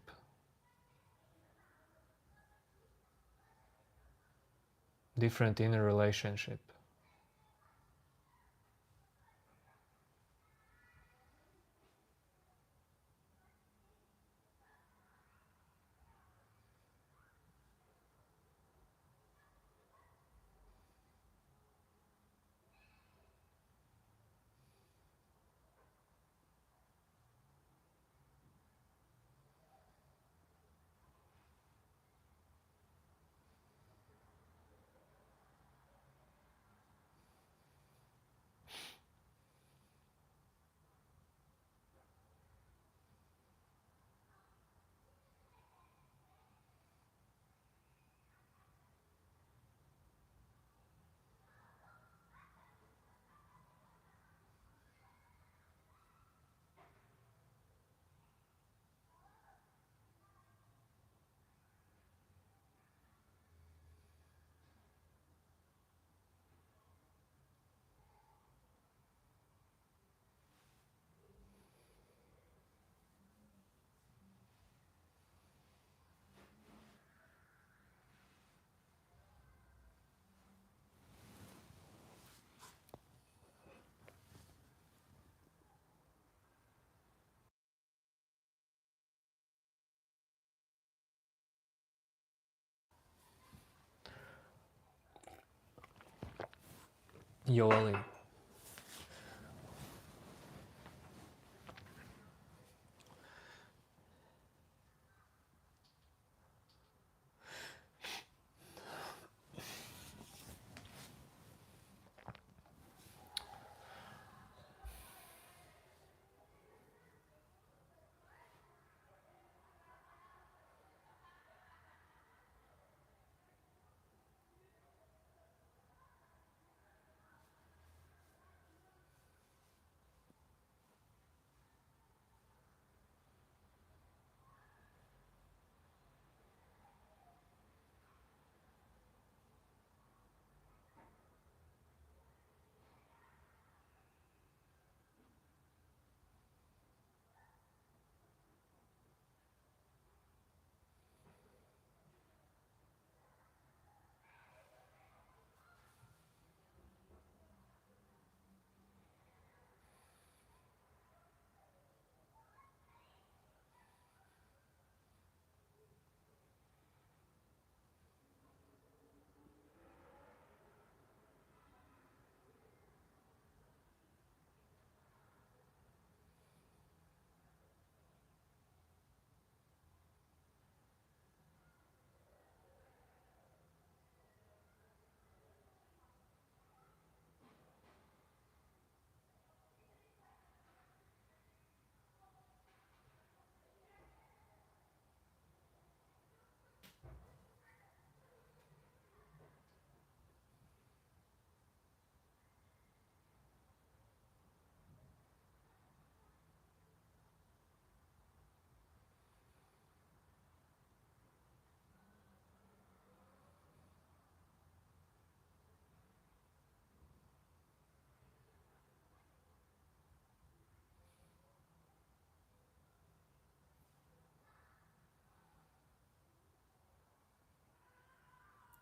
Different inner relationship. Yoeli.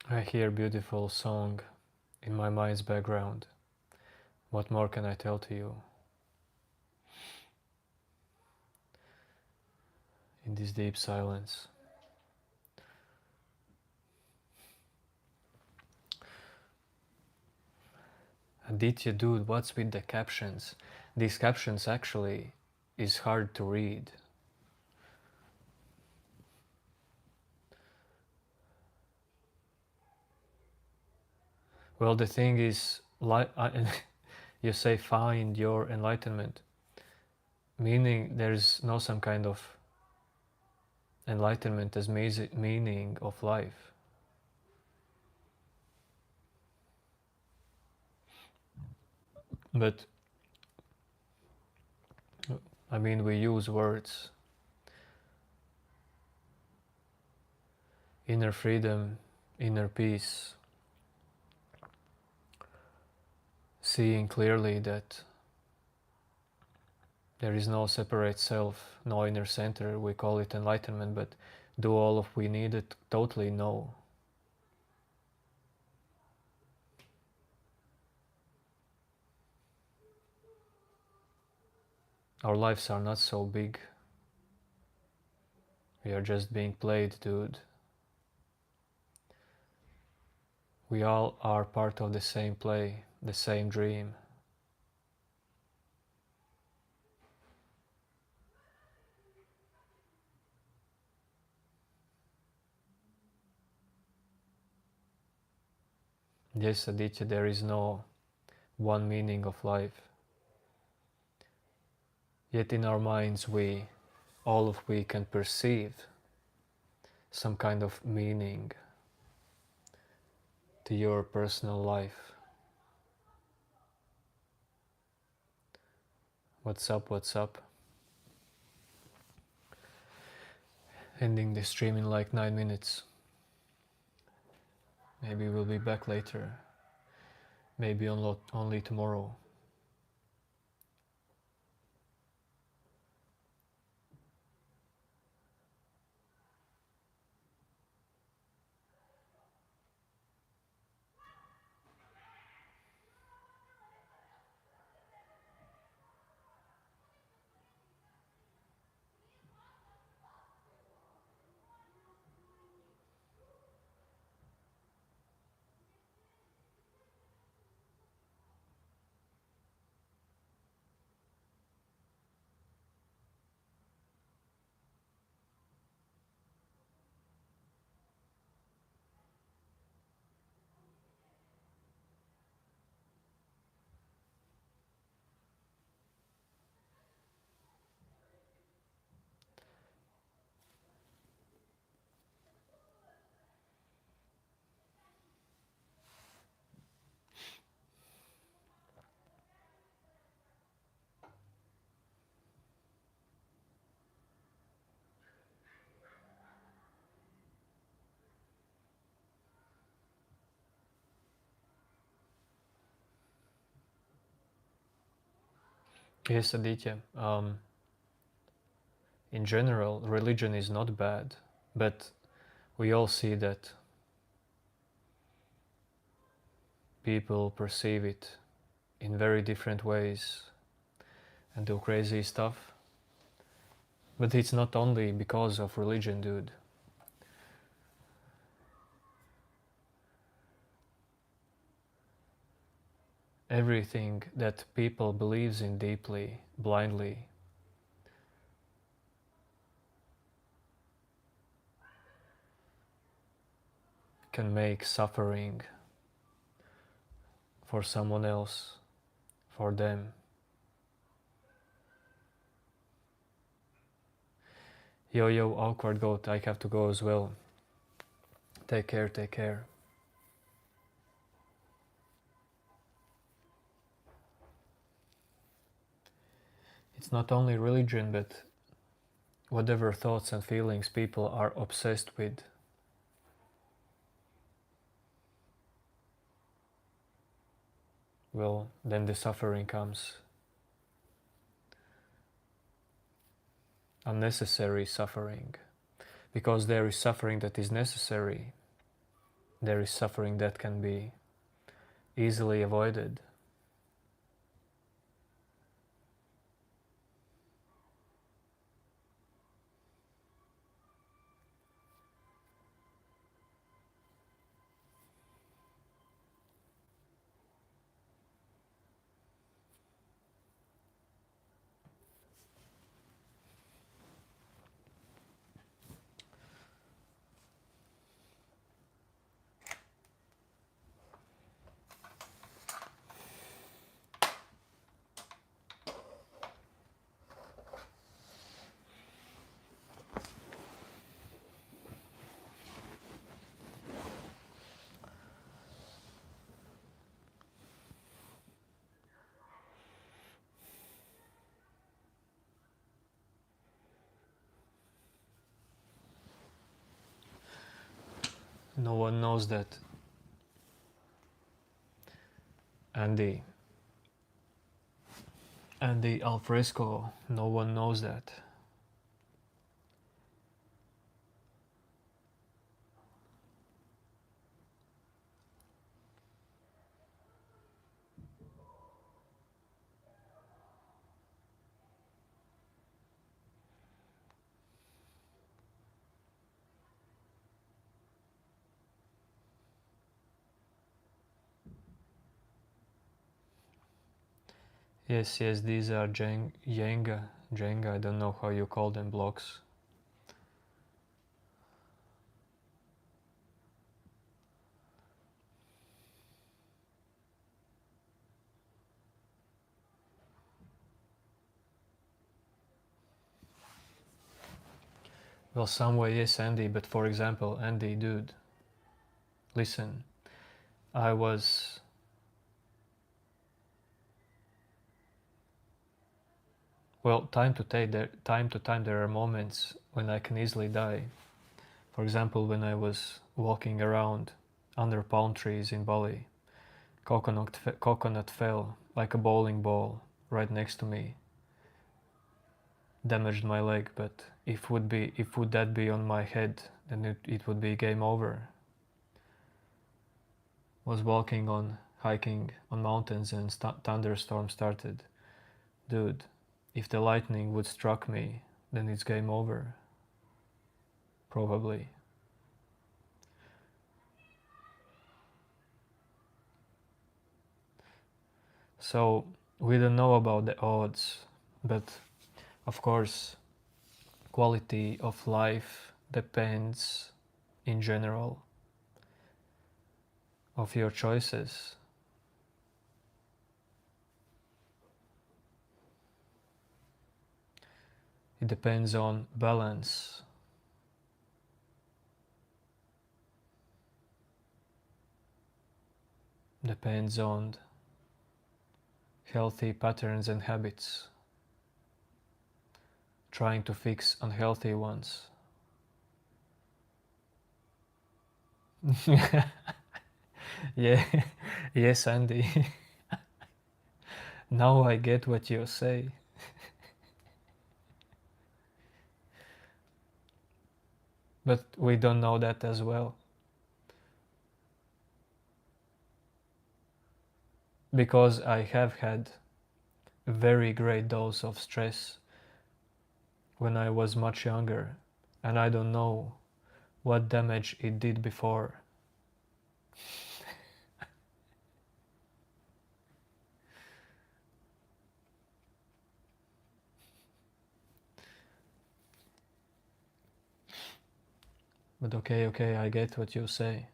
I hear beautiful song in my mind's background. What more can I tell to you in this deep silence? Aditya, dude, what's with the captions? These captions actually is hard to read. Well, the thing is, you say find your enlightenment, meaning there's no some kind of enlightenment as meaning of life. But I mean, we use words, inner freedom, inner peace, seeing clearly that there is no separate self, no inner center. We call it enlightenment, but do all of we need it? Totally no. Our lives are not so big. We are just being played, dude. We all are part of the same play, the same dream. Yes, Aditya, there is no one meaning of life. Yet in our minds all of we can perceive some kind of meaning to your personal life. What's up, what's up? Ending the stream in like 9 minutes. Maybe we'll be back later. Maybe only tomorrow. Yes, Aditya. In general, religion is not bad, but we all see that people perceive it in very different ways and do crazy stuff. But it's not only because of religion, dude. Everything that people believes in deeply, blindly, can make suffering for someone else, for them. Yo, awkward goat, I have to go as well. Take care, take care. It's not only religion, but whatever thoughts and feelings people are obsessed with. Well, then the suffering comes. Unnecessary suffering. Because there is suffering that is necessary. there is suffering that can be easily avoided. No one knows that. And the alfresco, no one knows that. Yes, yes, these are Jenga, I don't know how you call them, blocks. Well, some way, yes, Andy, but for example, Andy, dude, listen, I was... Well, time to time there are moments when I can easily die. For example, when I was walking around under palm trees in Bali, coconut fell like a bowling ball right next to me, damaged my leg. But if would that be on my head, then it would be game over. Was walking on hiking on mountains and thunderstorm started. Dude, if the lightning would struck me, then it's game over. Probably. So we don't know about the odds, but of course quality of life depends in general of your choices. It depends on balance. Depends on healthy patterns and habits, trying to fix unhealthy ones. Yeah, yes, Andy. Now I get what you say. But we don't know that as well. Because I have had a very great dose of stress when I was much younger, and I don't know what damage it did before. But okay, I get what you say.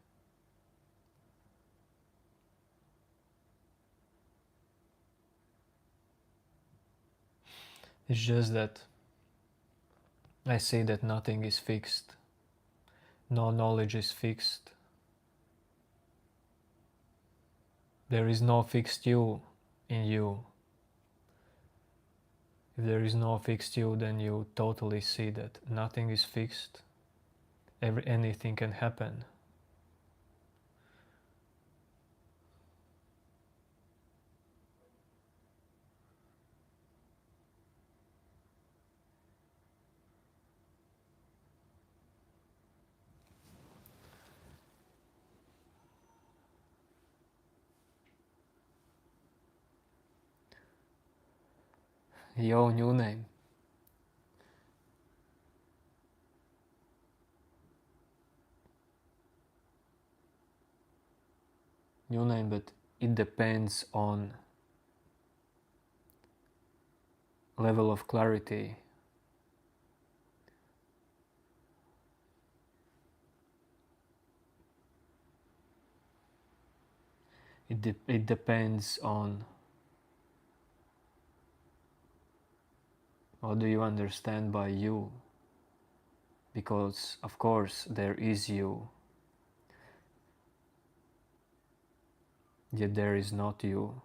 It's just that I see that nothing is fixed. No knowledge is fixed. There is no fixed you in you. If there is no fixed you, then you totally see that nothing is fixed. Anything can happen. Yo, new name. New name, but it depends on level of clarity. It depends on what do you understand by you, because of course there is you, yet there is not you.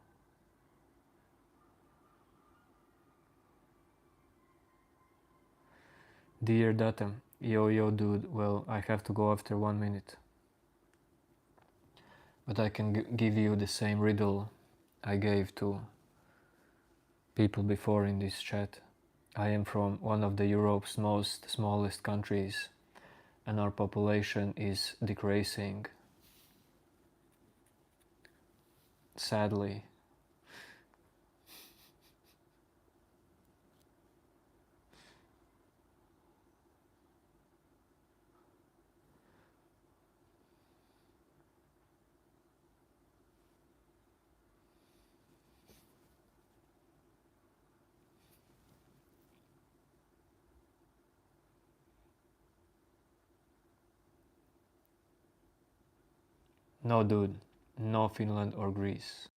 Dear Datum, yo dude, well, I have to go after 1 minute. But I can give you the same riddle I gave to people before in this chat. I am from one of the Europe's most smallest countries, and our population is decreasing. Sadly. No dude, no Finland or Greece.